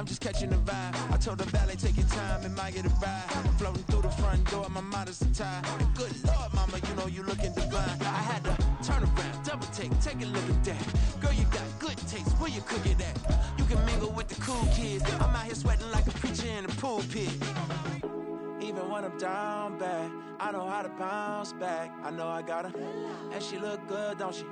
I'm just catching the vibe. I told the valet, take your time, it might get a ride. I'm floating through the front door, my modest attire. And good Lord, mama, you know you looking divine. I had to turn around, double take a look at that. Girl, you got good taste, where you cook it at? You can mingle with the cool kids. I'm out here sweating like a preacher in a pool pit. Even when I'm down bad, I know how to bounce back. I know I got her, and she look good, don't she?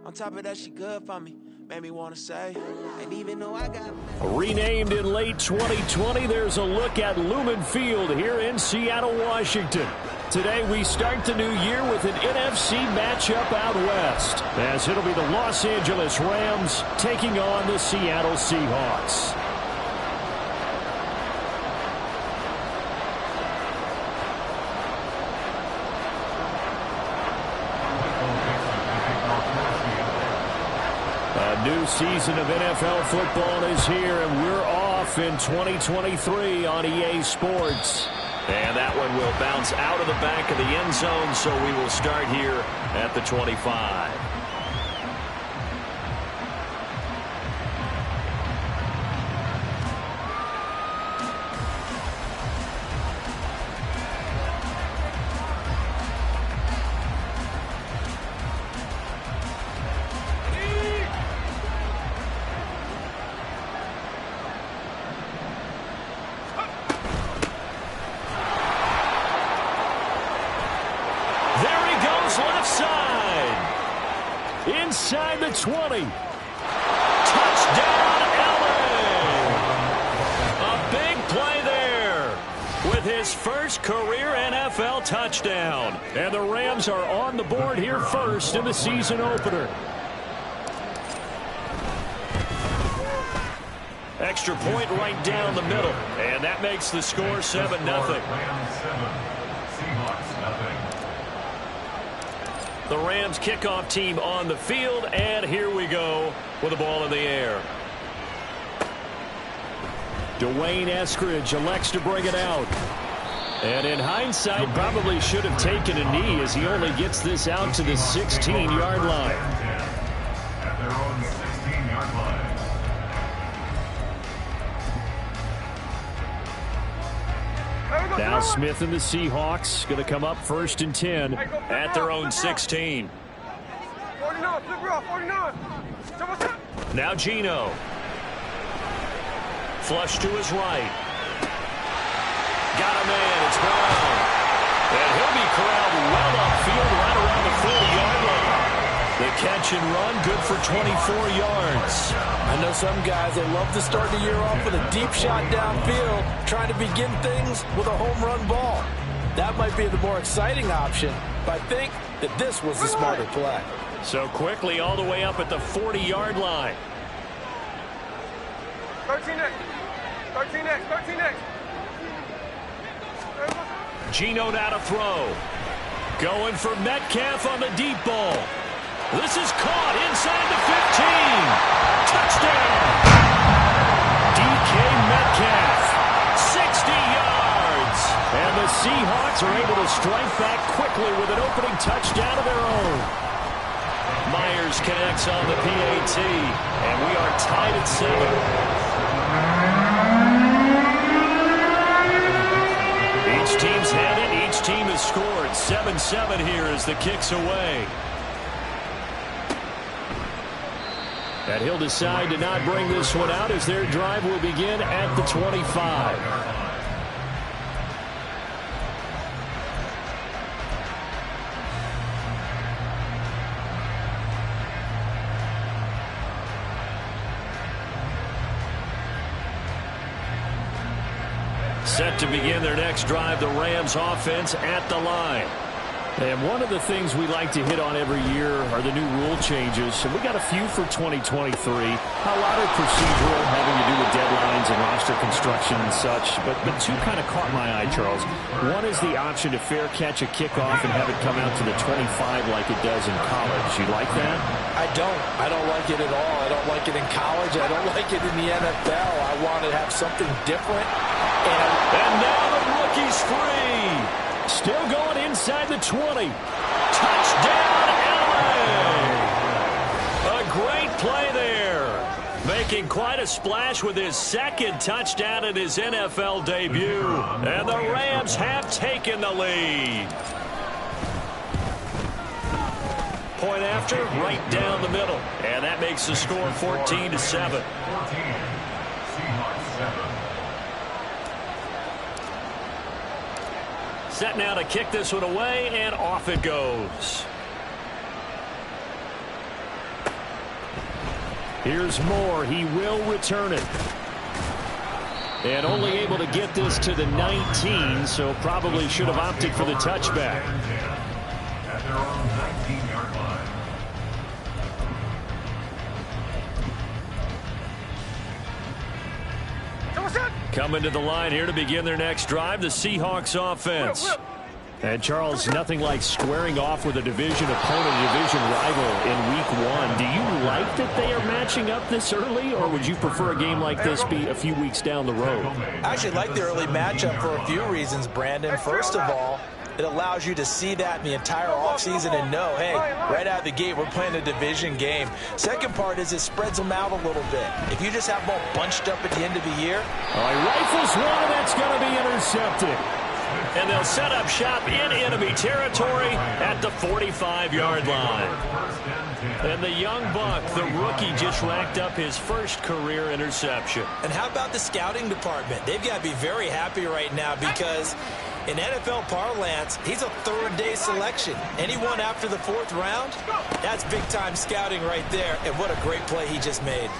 On top of that, she good for me. Made me want to say, and even though I got... Renamed in late 2020, there's a look at Lumen Field here in Seattle, Washington. Today, we start the new year with an NFC matchup out west, as it'll be the Los Angeles Rams taking on the Seattle Seahawks. A new season of NFL football is here, and we're off in 2023 on EA Sports. And that one will bounce out of the back of the end zone, so we will start here at the 25. Left side. Inside the 20. Touchdown, LA. A big play there with his first career NFL touchdown. And the Rams are on the board here first in the season opener. Extra point right down the middle. And that makes the score 7-0. The Rams kickoff team on the field, and here we go with the ball in the air. Dwayne Eskridge elects to bring it out. And in hindsight, probably should have taken a knee as he only gets this out to the 16-yard line. At their own 16-yard line. Now Smith and the Seahawks going to come up 1st and 10 at their own 16. Now Geno. Flush to his right. Got a man. It's Brown. And he'll be corralled well upfield right around the 40-yard line. The catch and run good for 24 yards. I know some guys that love to start the year off with a deep shot downfield, trying to begin things with a home run ball. That might be the more exciting option, but I think that this was the smarter play. So quickly all the way up at the 40-yard line. 13X. 13X. 13X. Geno now to throw. Going for Metcalf on the deep ball. This is caught inside the 15. Touchdown. DK Metcalf. 60 yards. And the Seahawks are able to strike back quickly with an opening touchdown of their own. Myers connects on the PAT. And we are tied at 7. Each team's had it. Each team has scored. 7-7 here as the kick's away. And he'll decide to not bring this one out as their drive will begin at the 25. Set to begin their next drive, the Rams offense at the line. And one of the things we like to hit on every year are the new rule changes. And we got a few for 2023. A lot of procedural, having to do with deadlines and roster construction and such. But two kind of caught my eye, Charles. One is the option to fair catch a kickoff and have it come out to the 25 like it does in college. You like that? I don't. I don't like it at all. I don't like it in college. I don't like it in the NFL. I want to have something different. And now the rookie's free. Still going inside the 20. Touchdown, LA! A great play there. making quite a splash with his second touchdown in his NFL debut. And the Rams have taken the lead. Point after, right down the middle. And that makes the score 14-7. 14. Seahawks 7. Set now to kick this one away, and off it goes. Here's Moore. He will return it. And only able to get this to the 19, so probably should have opted for the touchback. At their own 19-yard line. Coming to the line here to begin their next drive, the Seahawks offense. And, Charles, nothing like squaring off with a division opponent, a division rival in Week 1. Do you like that they are matching up this early, or would you prefer a game like this be a few weeks down the road? I actually like the early matchup for a few reasons, Brandon. First of all, it allows you to see that in the entire offseason and know, hey, right out of the gate, we're playing a division game. Second part is it spreads them out a little bit. If you just have them all bunched up at the end of the year. He rifles one, and that's going to be intercepted. And they'll set up shop in enemy territory at the 45-yard line. And the young buck, the rookie, just racked up his first career interception. And how about the scouting department? They've got to be very happy right now because in NFL parlance, he's a third-day selection. Anyone after the fourth round, that's big-time scouting right there. And what a great play he just made.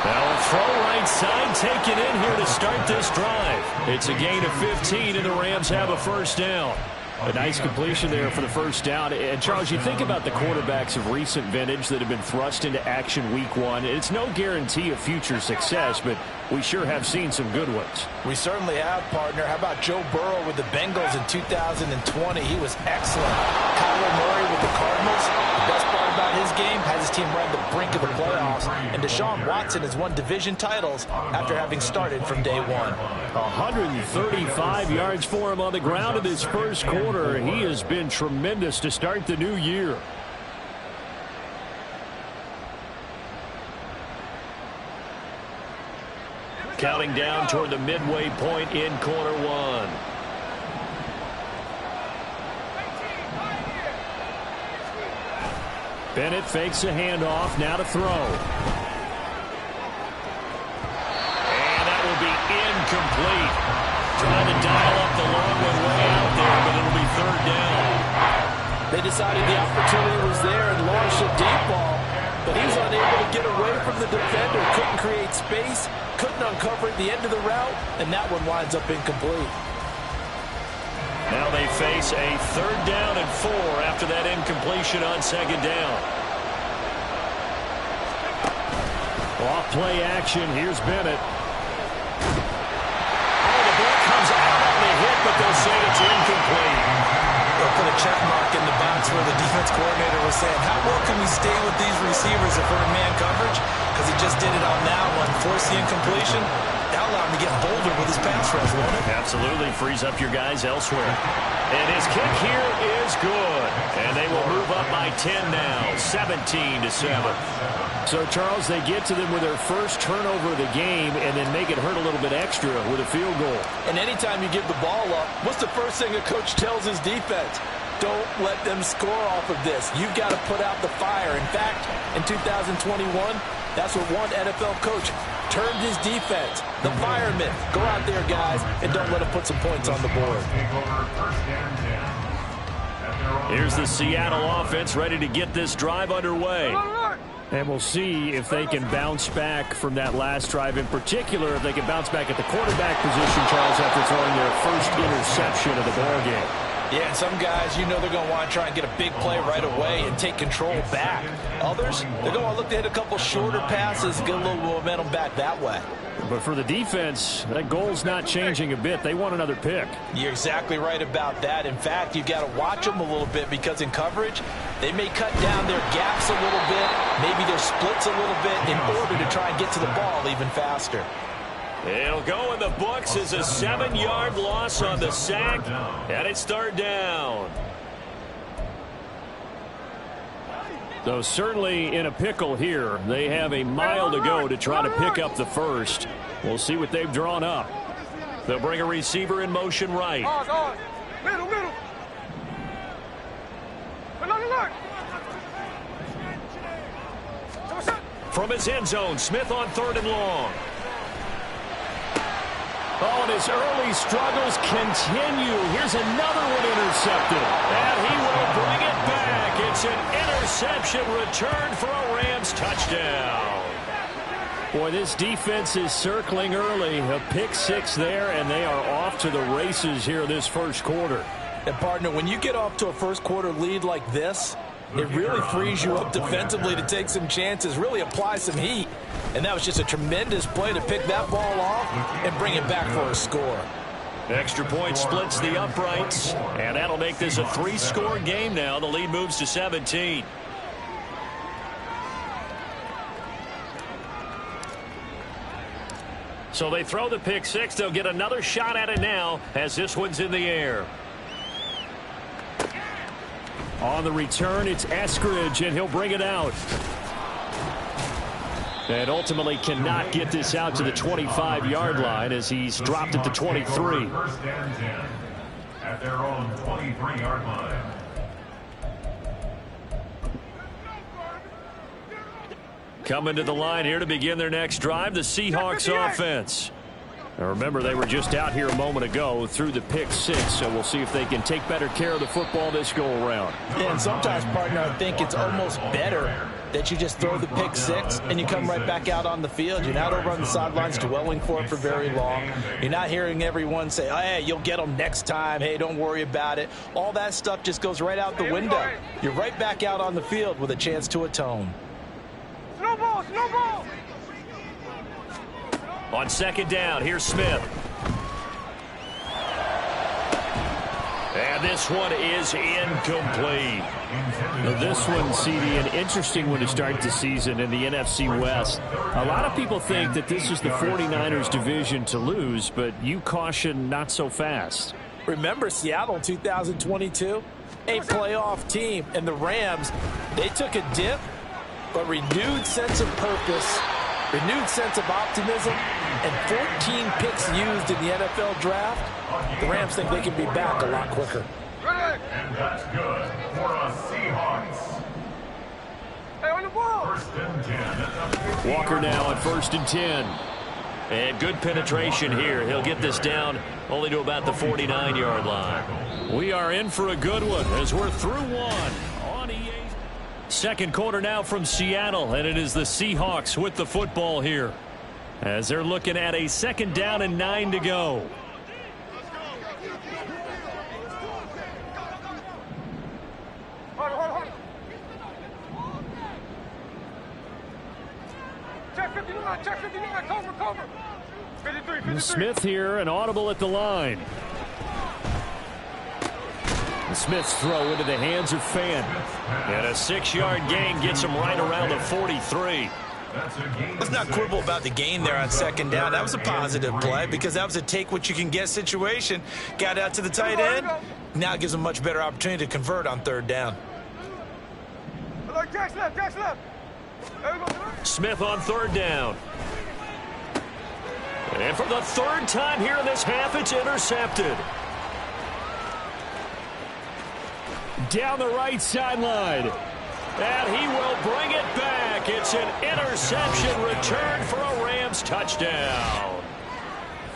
Now a throw right side taken in here to start this drive. It's a gain of 15, and the Rams have a first down. A nice completion there for the first down. And, Charles, you think about the quarterbacks of recent vintage that have been thrust into action Week 1. It's no guarantee of future success, but we sure have seen some good ones. We certainly have, partner. How about Joe Burrow with the Bengals in 2020? He was excellent. Kyler Murray with the Cardinals. The best part about his game, has his team right on the brink of the playoffs. And Deshaun Watson has won division titles after having started from day one. 135 yards for him on the ground in his first quarter. He has been tremendous to start the new year. Counting down toward the midway point in quarter one. Bennett fakes a handoff, now to throw. And that will be incomplete. Trying to dial up the long one way out there, but it'll be third down. They decided the opportunity was there and launched a deep ball, but he's unable to get away from the defender. Couldn't create space, couldn't uncover at the end of the route, and that one winds up incomplete. Now they face a third down and 4 after that incompletion on second down. Off play action. Here's Bennett. Oh, the ball comes out on the hit, but they'll say it's incomplete. They'll put a check mark in the box where the defense coordinator was saying, how well can we stay with these receivers if we're in man coverage? Because he just did it on that one. Force the incompletion. That'll allow him to get bolder with his pass rush, won't it? Absolutely. Frees up your guys elsewhere. And his kick here is good. And they will move up by 10 now, 17-7. So, Charles, they get to them with their first turnover of the game and then make it hurt a little bit extra with a field goal. And anytime you give the ball up, what's the first thing a coach tells his defense? Don't let them score off of this. You've got to put out the fire. In fact, in 2021, that's what one NFL coach termed his defense, the firemen. Go out there, guys, and don't let them put some points on the board. Here's the Seattle offense ready to get this drive underway. And we'll see if they can bounce back from that last drive. In particular, if they can bounce back at the quarterback position, Charles, after throwing their first interception of the ballgame. Yeah, and some guys, you know they're going to want to try and get a big play right away and take control back. Others, they're going to look to hit a couple shorter passes, get a little momentum back that way. But for the defense, that goal's not changing a bit. They want another pick. You're exactly right about that. In fact, you've got to watch them a little bit because in coverage, they may cut down their gaps a little bit, maybe their splits a little bit in order to try and get to the ball even faster. It'll go in the books as a 7-yard loss on the sack, and it's third down. So certainly in a pickle here. They have a mile to go to try to pick up the first. We'll see what they've drawn up. They'll bring a receiver in motion right. Middle. Look. From his end zone, Smith on 3rd and long. Oh, and his early struggles continue. Here's another one intercepted. And he will bring it back. It's an interception return for a Rams touchdown. Boy, this defense is circling early. A pick 6 there, and they are off to the races here this first quarter. And, partner, when you get off to a first-quarter lead like this, it really frees you up defensively to take some chances, really apply some heat. And that was just a tremendous play to pick that ball off and bring it back for a score. Extra point splits the uprights, and that'll make this a 3-score game now. The lead moves to 17. So they throw the pick 6. They'll get another shot at it now as this one's in the air. On the return, it's Eskridge, and he'll bring it out. And ultimately cannot get this out to the 25-yard line as he's dropped at the 23. First and 10 at their own 23-yard line. Coming to the line here to begin their next drive, the Seahawks offense. Now remember, they were just out here a moment ago through the pick 6, so we'll see if they can take better care of the football this go-around. Yeah, and sometimes, partner, I think it's almost better that you just throw the pick 6 and you come right back out on the field. You're not over on the sidelines dwelling for it for very long. You're not hearing everyone say, oh, hey, you'll get them next time. Hey, don't worry about it. All that stuff just goes right out the window. You're right back out on the field with a chance to atone. Snowball. On 2nd down, here's Smith. And this one is incomplete. Now this one, CD, an interesting one to start the season in the NFC West. A lot of people think that this is the 49ers division to lose, but you caution not so fast. Remember Seattle 2022? A playoff team, and the Rams, they took a dip, but renewed sense of purpose, renewed sense of optimism, and 14 picks used in the NFL draft. The Rams think they can be back a lot quicker. And that's good for a Seahawks. Hey, on the ball. First and 10 at the 50. Walker now on 1st and 10. And good penetration here. He'll get this down only to about the 49-yard line. We are in for a good one as we're through one on EA. Second quarter now from Seattle, and it is the Seahawks with the football here as they're looking at a 2nd down and 9 to go. Hold on. Check 59, cover. 53. Smith here, an audible at the line. Smith's throw into the hands of Fan. And a 6-yard gain gets him right around the 43. Let's not quibble about the gain there on 2nd down. That was a positive play because that was a take-what-you-can-get situation. Got out to the tight end. Now it gives him a much better opportunity to convert on 3rd down. Jack's left. Smith on 3rd down. And for the 3rd time here in this half, it's intercepted. Down the right sideline. And he will bring it back. It's an interception return for a Rams touchdown.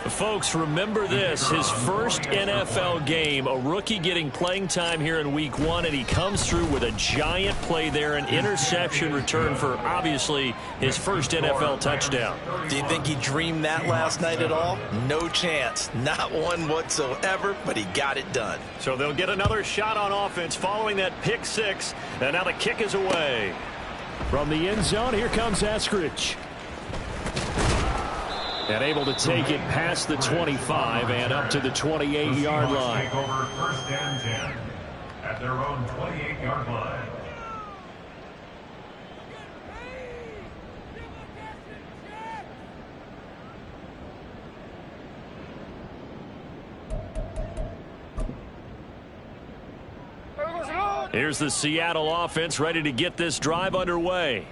Folks, remember this, his first NFL game, a rookie getting playing time here in week 1, and he comes through with a giant play there, an interception return for, obviously, his first NFL touchdown. Do you think he dreamed that last night at all? No chance. Not one whatsoever, but he got it done. So they'll get another shot on offense following that pick 6, and now the kick is away. From the end zone, here comes Eskridge. And able to take it past the 25 and up to the 28-yard line. Take over 1st and 10 at their own 28-yard line. Here's the Seattle offense ready to get this drive underway.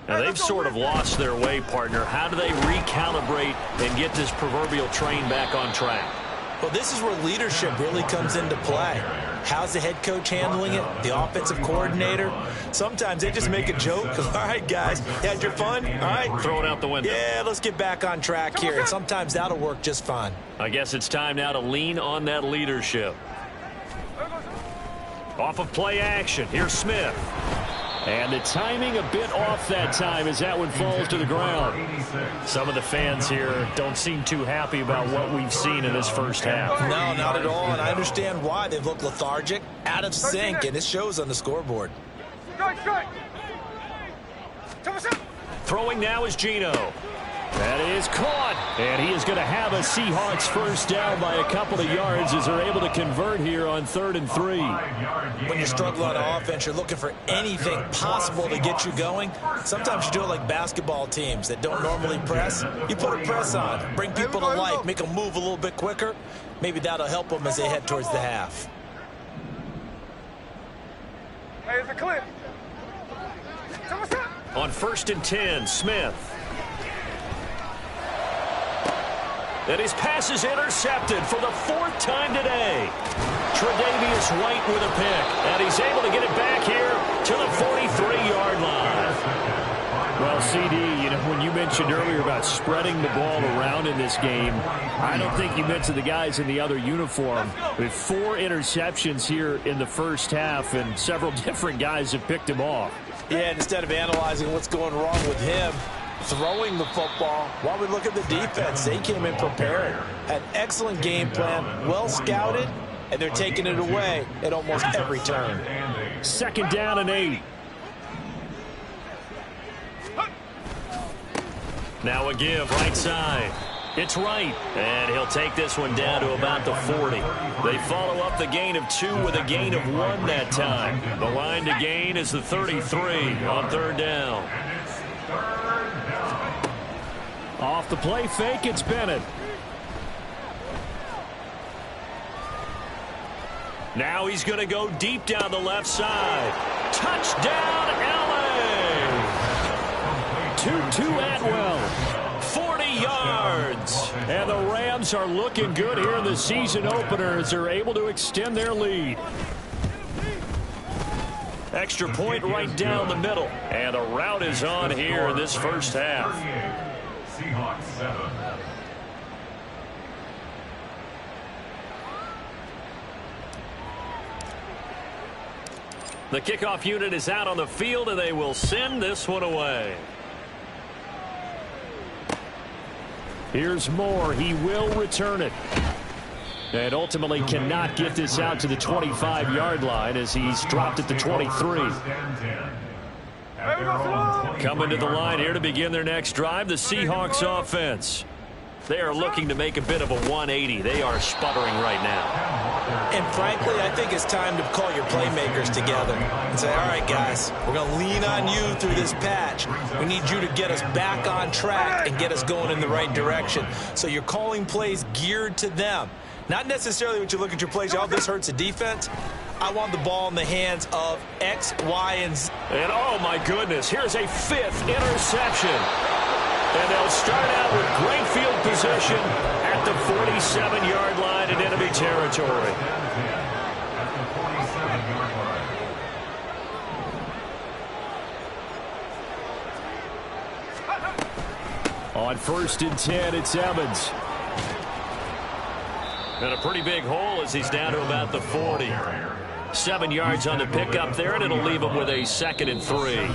Now, they've sort of lost their way, partner. How do they recalibrate and get this proverbial train back on track? Well, this is where leadership really comes into play. How's the head coach handling it? The offensive coordinator? Sometimes they just make a joke. All right, guys, you had your fun? All right. Throw it out the window. Yeah, let's get back on track here. And sometimes that'll work just fine. I guess it's time now to lean on that leadership. Off of play action, here's Smith. And the timing a bit off that time as that one falls to the ground. Some of the fans here don't seem too happy about what we've seen in this first half. No, not at all, and I understand why. They've looked lethargic, out of sync, and it shows on the scoreboard. Throwing now is Geno. That is caught, and he is going to have a Seahawks first down by a couple of yards as they're able to convert here on 3rd and 3. When you struggle on offense, you're looking for anything possible to get you going. Sometimes you do it like basketball teams that don't normally press. You put a press on, bring people to life, make them move a little bit quicker. Maybe that'll help them as they head towards the half. Hey, it's a clip. On 1st and 10, Smith. And his pass is intercepted for the 4th time today. Tre'Davious White with a pick. And he's able to get it back here to the 43-yard line. Well, CD, you know, when you mentioned earlier about spreading the ball around in this game, I don't think you mentioned the guys in the other uniform. With 4 interceptions here in the first half, and several different guys have picked him off. Yeah, and instead of analyzing what's going wrong with him, throwing the football, while we look at the defense, they came in prepared. Had excellent game plan, well scouted, and they're taking it away at almost every turn. 2nd down and 8. Now a give right side. It's right, and he'll take this one down to about the 40. They follow up the gain of 2 with a gain of 1 that time. The line to gain is the 33 on 3rd down. Off the play fake, it's Bennett. Now he's going to go deep down the left side. Touchdown, LA! Tutu Atwell. 40 yards. And the Rams are looking good here in the season opener as they're able to extend their lead. Extra point right down the middle. And the route is on here in this first half. Seahawks 7. The kickoff unit is out on the field, and they will send this one away. Here's Moore. He will return it. And ultimately cannot get this out to the 25-yard line as he's dropped at the 23. Coming to the line here to begin their next drive, the Seahawks offense. They are looking to make a bit of a 180. They are sputtering right now. And frankly, I think it's time to call your playmakers together and say, all right, guys, we're going to lean on you through this patch. We need you to get us back on track and get us going in the right direction. So you're calling plays geared to them. Not necessarily when you look at your plays, oh, this hurts the defense. I want the ball in the hands of X, Y, and Z. And oh my goodness, here's a 5th interception. And they'll start out with great field position at the 47-yard line in enemy territory. On 1st and 10, it's Evans. And a pretty big hole as he's down to about the 40. 7 yards on the pickup there, and it'll leave him with a 2nd and 3.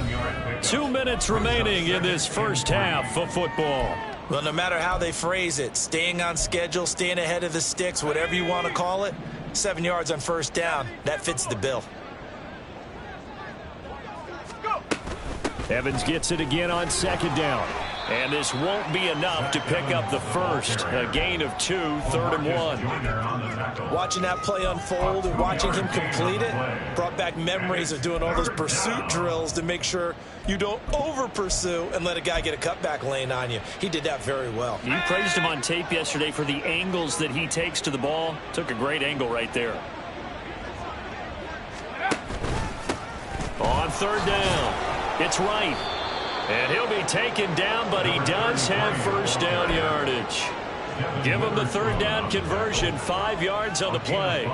2 minutes remaining in this first half of football. Well, no matter how they phrase it, staying on schedule, staying ahead of the sticks, whatever you want to call it, 7 yards on 1st down, that fits the bill. Evans gets it again on 2nd down. And this won't be enough to pick up the first. A gain of 2, 3rd and 1. Watching that play unfold and watching him complete it brought back memories of doing all those pursuit drills to make sure you don't over-pursue and let a guy get a cutback lane on you. He did that very well. You praised him on tape yesterday for the angles that he takes to the ball. Took a great angle right there. third down. It's Wright. And he'll be taken down, but he does have first down yardage. Give him the third down conversion, 5 yards on the play.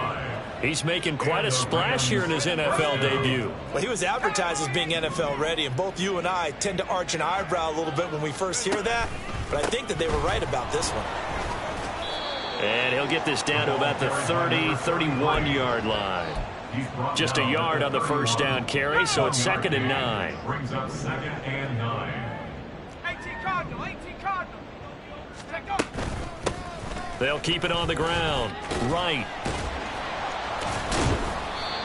He's making quite a splash here in his NFL debut. Well, he was advertised as being NFL ready, and both you and I tend to arch an eyebrow a little bit when we first hear that. But I think that they were right about this one. And he'll get this down to about the 30, 31-yard line. Just a yard on the first down carry, so it's 2nd and 9. Brings up 2nd and 9. 18 Cardinal, 18 Cardinal. Let go. They'll keep it on the ground. Right.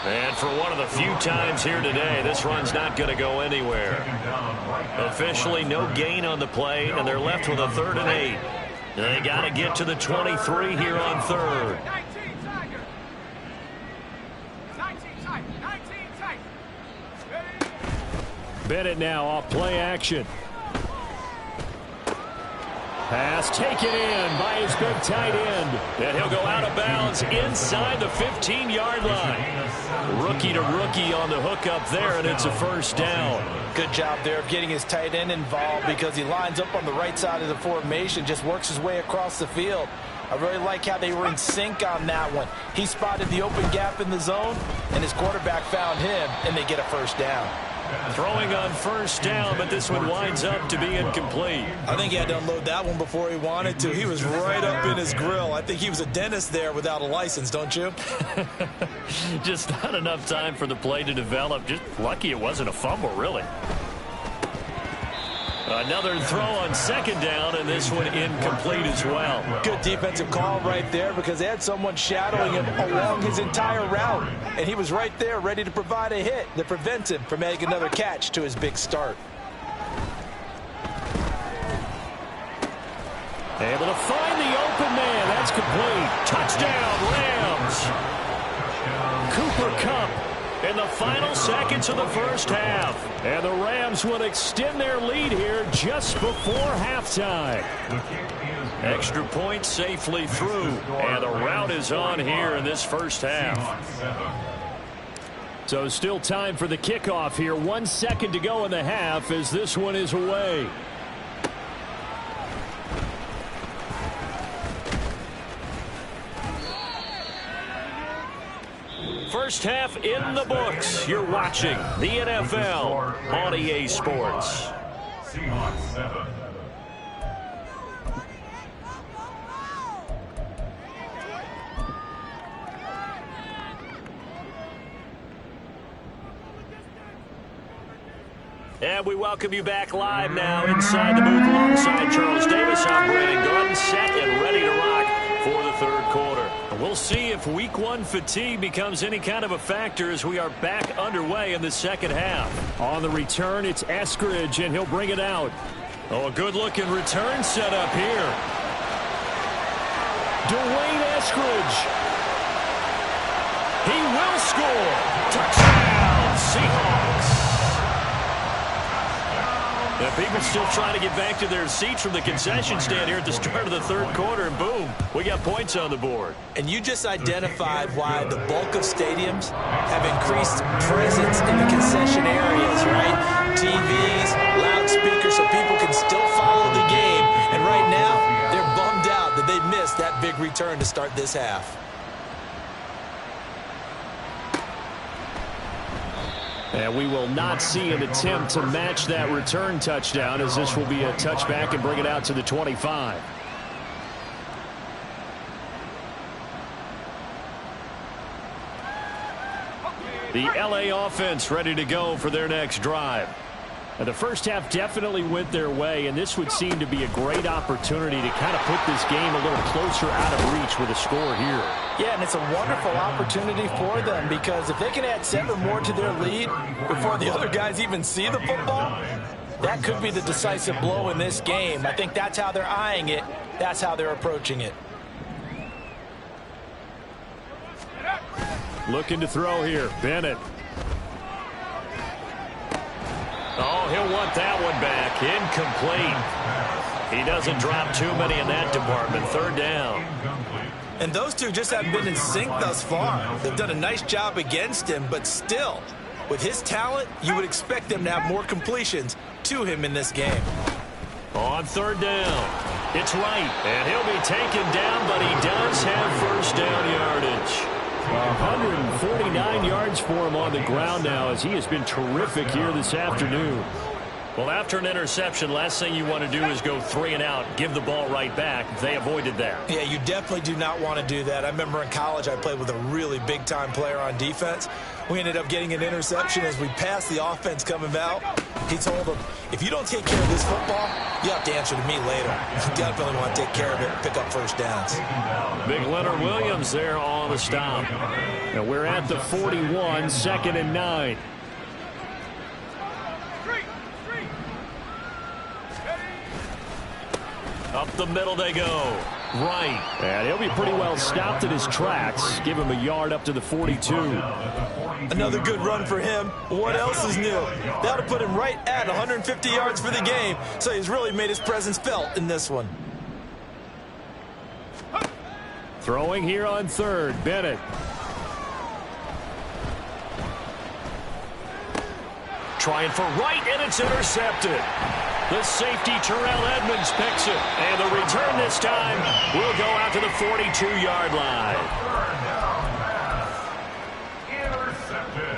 And for one of the few times here today, this run's not going to go anywhere. Officially, no gain on the play, and they're left with a 3rd and 8. They got to get to the 23 here on 3rd. 19 Tiger. 19 Tiger. 19 Tiger. Ready? Bennett now off play action. Pass taken in by his big tight end. And he'll go out of bounds inside the 15-yard line. Rookie to rookie on the hook up there, and it's a first down. Good job there of getting his tight end involved because he lines up on the right side of the formation, just works his way across the field. I really like how they were in sync on that one. He spotted the open gap in the zone, and his quarterback found him, and they get a first down. Throwing on first down, but this one winds up to be incomplete. I think he had to unload that one before he wanted to. He was right up in his grill. I think he was a dentist there without a license, don't you? Just not enough time for the play to develop. Just lucky it wasn't a fumble, really. Another throw on 2nd down, and this one incomplete as well. Good defensive call right there because they had someone shadowing him along his entire route. And he was right there ready to provide a hit to prevent him from making another catch to his big start. Able to find the open man. That's complete. Touchdown, Rams. Cooper Kupp in the final seconds of the first half. And the Rams will extend their lead here just before halftime. Extra point safely through, and the route is on here in this first half. So still time for the kickoff here. 1 second to go in the half as this one is away. First half in the books. You're watching the NFL on EA Sports. Seahawks 7. And we welcome you back live now inside the booth alongside Charles Davis. I'm Brandon Gordon, set and ready to rock for the third quarter. We'll see if week 1 fatigue becomes any kind of a factor as we are back underway in the second half. On the return, it's Eskridge, and he'll bring it out. Oh, a good-looking return set up here. Dwayne Eskridge. He will score. Touchdown, Seahawks. And people still trying to get back to their seats from the concession stand here at the start of the third quarter, and boom, we got points on the board. And you just identified why the bulk of stadiums have increased presence in the concession areas, right? TVs, loudspeakers, so people can still follow the game. And right now, they're bummed out that they missed that big return to start this half. And we will not see an attempt to match that return touchdown, as this will be a touchback and bring it out to the 25. The LA offense ready to go for their next drive. And the first half definitely went their way, and this would seem to be a great opportunity to kind of put this game a little closer out of reach with a score here. Yeah, and it's a wonderful opportunity for them because if they can add 7 more to their lead before the other guys even see the football, that could be the decisive blow in this game. I think that's how they're eyeing it. That's how they're approaching it. Looking to throw here. Bennett. Oh, he'll want that one back. Incomplete. He doesn't drop too many in that department. Third down. And those two just haven't been in sync thus far. They've done a nice job against him, but still, With his talent, you would expect them to have more completions to him in this game. On third down, it's Wright, and he'll be taken down, but he does have first down yardage. 149 yards for him on the ground now, as he has been terrific here this afternoon. Well, after an interception, last thing you want to do is go 3 and out, give the ball right back. They avoided that. Yeah, you definitely do not want to do that. I remember in college I played with a really big-time player on defense. We ended up getting an interception as we passed the offense coming out. He told him, if you don't take care of this football, you have to answer to me later. You definitely want to take care of it and pick up first downs. Big Leonard Williams there on the stop. And we're at the 41, 2nd and 9. Up the middle they go. Right. And he'll be pretty well stopped in his tracks. Give him a yard up to the 42. Another good run for him. What else is new? That'll put him right at 150 yards for the game, so he's really made his presence felt in this one. Throwing here on third, Bennett. Trying for Wright, and it's intercepted. The safety, Terrell Edmonds, picks it. And the return this time will go out to the 42-yard line. Intercepted.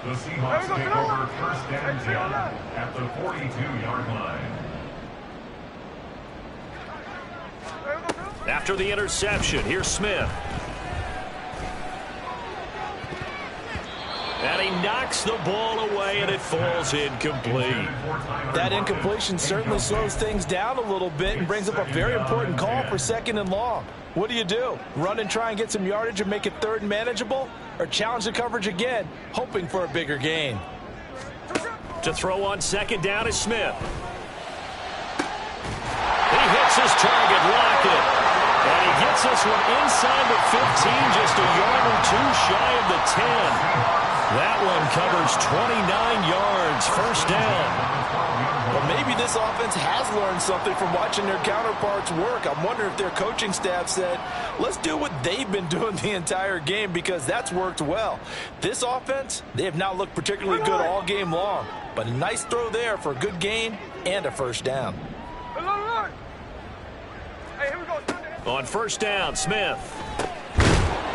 The Seahawks take over first and 10 at the 42-yard line. After the interception, here's Smith. And he knocks the ball away, and it falls incomplete. That incompletion certainly slows things down a little bit and brings up a very important call for 2nd and long. What do? Run and try and get some yardage and make it 3rd and manageable? Or challenge the coverage again, hoping for a bigger gain? To throw on 2nd down is Smith. He hits his target, Lockett. And he gets this one inside the 15, just a yard or two shy of the 10. That one covers 29 yards, first down. Well, maybe this offense has learned something from watching their counterparts work. I'm wondering if their coaching staff said, let's do what they've been doing the entire game, because that's worked well. This offense, they have not looked particularly good all game long, but a nice throw there for a good gain and a first down. On first down, Smith.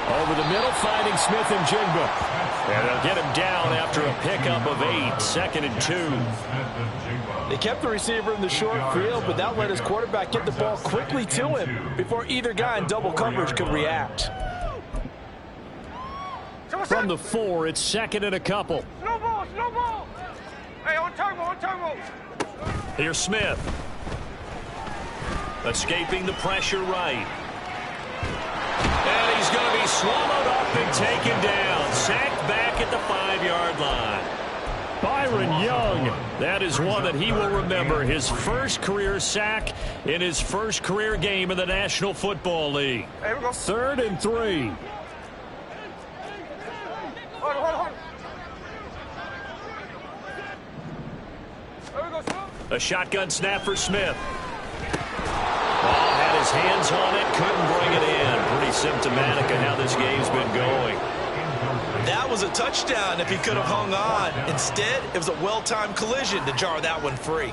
Over the middle, finding Smith and Jigba. And they'll get him down after a pickup of 8, 2nd and 2. They kept the receiver in the short field, but that let his quarterback get the ball quickly to him before either guy in double coverage could react. From the 4, it's 2nd and a couple. Slow ball. Hey, on turbo. Here's Smith. Escaping the pressure right. And he's going to be swallowed up and taken down. Sacked back at the 5-yard line. Byron Young. That is one that he will remember. His first career sack in his first career game in the National Football League. 3rd and 3. Hold. A shotgun snap for Smith. Had his hands on it, couldn't bring it in. Pretty symptomatic of how this game's been going. That was a touchdown if he could have hung on. Instead, it was a well-timed collision to jar that one free.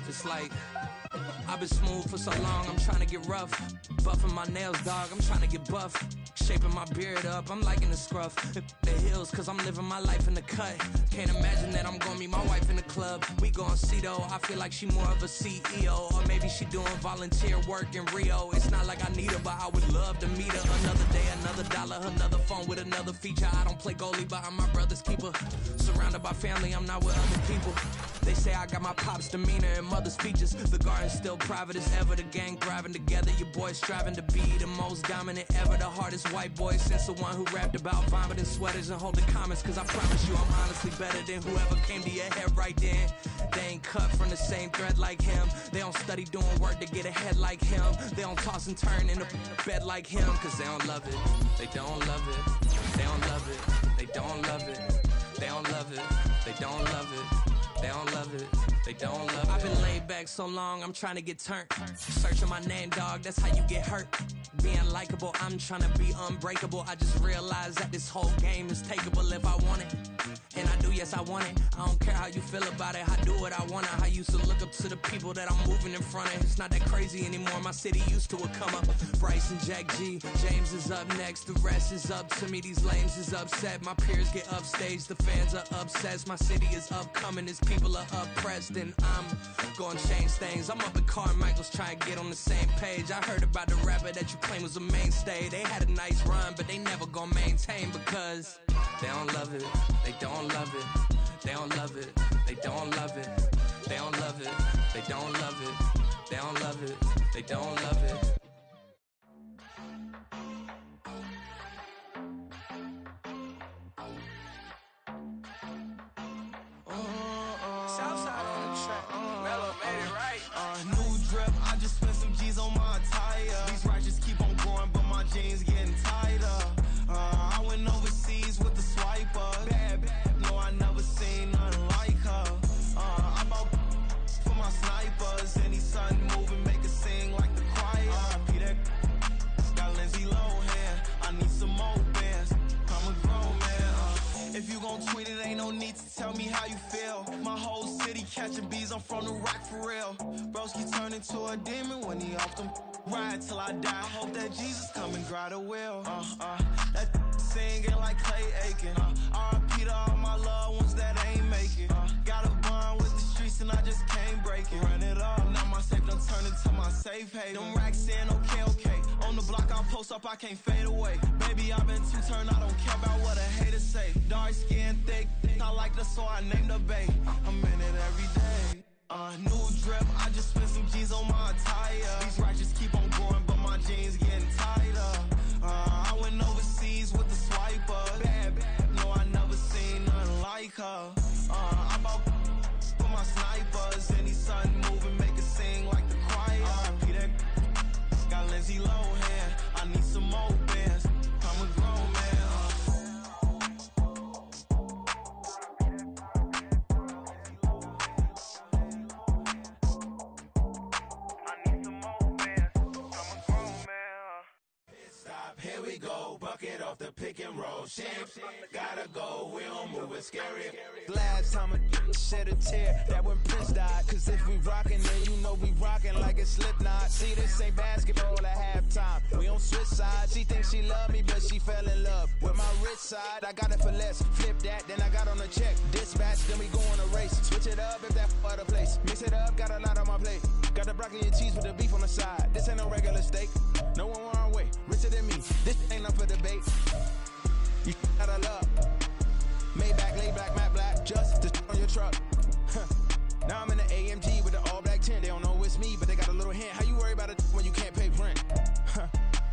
It's like I've been smooth for so long, I'm trying to get rough. Buffing my nails, dog, I'm trying to get buff. Shaping my beard up, I'm liking the scruff. The hills, cause I'm living my life in the cut. Can't imagine that I'm gonna meet my wife in the club. We gon' see though, I feel like she more of a CEO. Or maybe she doing volunteer work in Rio. It's not like I need her, but I would love to meet her. Another day, another another dollar, another phone with another feature. I don't play goalie, but I'm my brother's keeper. Surrounded by family, I'm not with other people. They say I got my pop's demeanor and mother's features. The garden's still private as ever. The gang thriving together. Your boys striving to be the most dominant ever. The hardest white boy since the one who rapped about vomiting sweaters and holding comments. Cause I promise you I'm honestly better than whoever came to your head right then. They ain't cut from the same thread like him. They don't study doing work to get ahead like him. They don't toss and turn in the bed like him. Cause they don't love it. They don't love it. They don't love it. They don't love it. They don't love it. They don't love it. They don't love it, they don't love it. I've been laid back so long, I'm trying to get turned. Searching my name, dog, that's how you get hurt. Being likable, I'm trying to be unbreakable. I just realized that this whole game is takeable if I want it. And I do, yes, I want it. I don't care how you feel about it, I do what I want it. I used to look up to the people that I'm moving in front of. It's not that crazy anymore, my city used to a come up. Bryce and Jack G, James is up next. The rest is up to me, these lames is upset. My peers get upstage, the fans are obsessed. My city is upcoming, these people are oppressed. And I'm gonna change things. I'm up at Carmichael's trying to get on the same page. I heard about the rapper that you claim was a mainstay. They had a nice run, but they never gonna maintain because they don't love it, they don't love it, they don't love it, they don't love it, they don't love it, they don't love it, they don't love it, they don't love it. Southside on the track, Mellow made it right. New drip, I just spent some G's on my attire. These righteous keep on growing, but my jeans getting tighter. I went overseas with the swiper. Bad, no, I never seen nothing like her. I bought for my snipers. Any son moving, make it sing like the choir. Peter got Lindsay Lohan. I need some more bands. I'm a grown man. If you gon' tweet it, ain't no need to tell me how you feel. My whole city catching bees, I'm from the rack for real. Broski turn into a demon when he off them. Ride till I die. Hope that Jesus come and grab the wheel. That singing like Clay Aiken. R.I.P. to all my loved ones that ain't make it. Got a bond with the streets and I just can't break it. Run it up, now my safe done turned into my safe haven. Them racks in, okay. On the block I'll post up, I can't fade away. Baby, I've been too turned, I don't care about what a hater say. Dark skin, thick, I like the so I named the bay. I'm in it every day. New drip, I just spent some G's on my attire. These righteous keep on growing, but my jeans getting tighter. I went overseas with the swiper. Bad, no, I never seen nothing like her. I bought for my snipers. Any son moving, make it sing like the choir. Peter got Lindsay Lohan. I need some more bands. I'm a grown man. Here we go, bucket off the pick and roll. Shame, gotta go, we don't move it scary. Last time a shed a tear, that when Prince died. Cause if we rockin', then you know we rockin' like it's Slipknot. See, this ain't basketball at halftime. We on switch sides. She thinks she love me, but she fell in love with my rich side. I got it for less. Flip that, then I got on a check. Dispatch, then we go on a race. Switch it up if that other place. Mix it up, got a lot on my plate. Got the broccoli and cheese with the beef on the side. This ain't no regular steak. No one wrong way. Richer than me. This ain't up for debate. You got a love. Maybach, laid back, matte black, just to on your truck. Now I'm in the AMG with the all black tint. They don't know it's me, but they got a little hint. How you worry about it when you can't pay rent?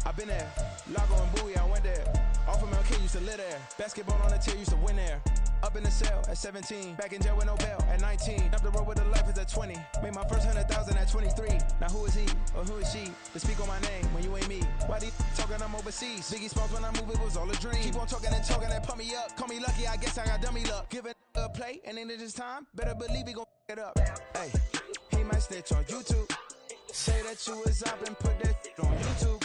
I've been there. Lago and Bowie, I went there. Off of MLK, used to live there. Basketball on the tier, used to win there. Up in the cell at 17. Back in jail with no bail at 19. Up the road with the life is at 20. Made my first 100,000 at 23. Now who is he or who is she to speak on my name when you ain't me? Why they talking I'm overseas? Biggie Smalls when I move, it was all a dream. Keep on talking and pump me up. Call me lucky, I guess I got dummy luck. Give it a play and then it's time. Better believe he gon' it up. Hey, he might snitch on YouTube. Say that you was up and put that on YouTube.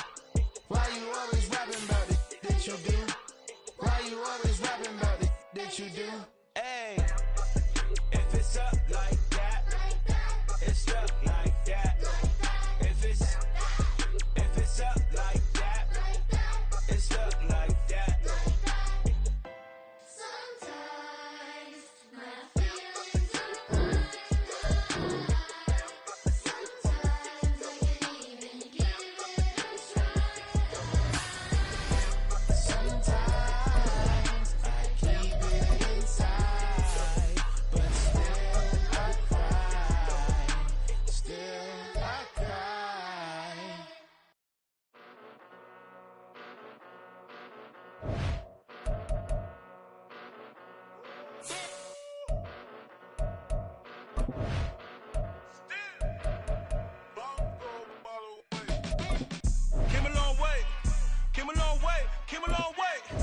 Why you always rapping about it that you do? Why you always rapping about it that you do? Hey, if it's up like that, it's up like that. If it's up like that, it's up like that. Sometimes my feelings are blind. Sometimes I can't even give it a try. Came a long way, came a long way, came a long way.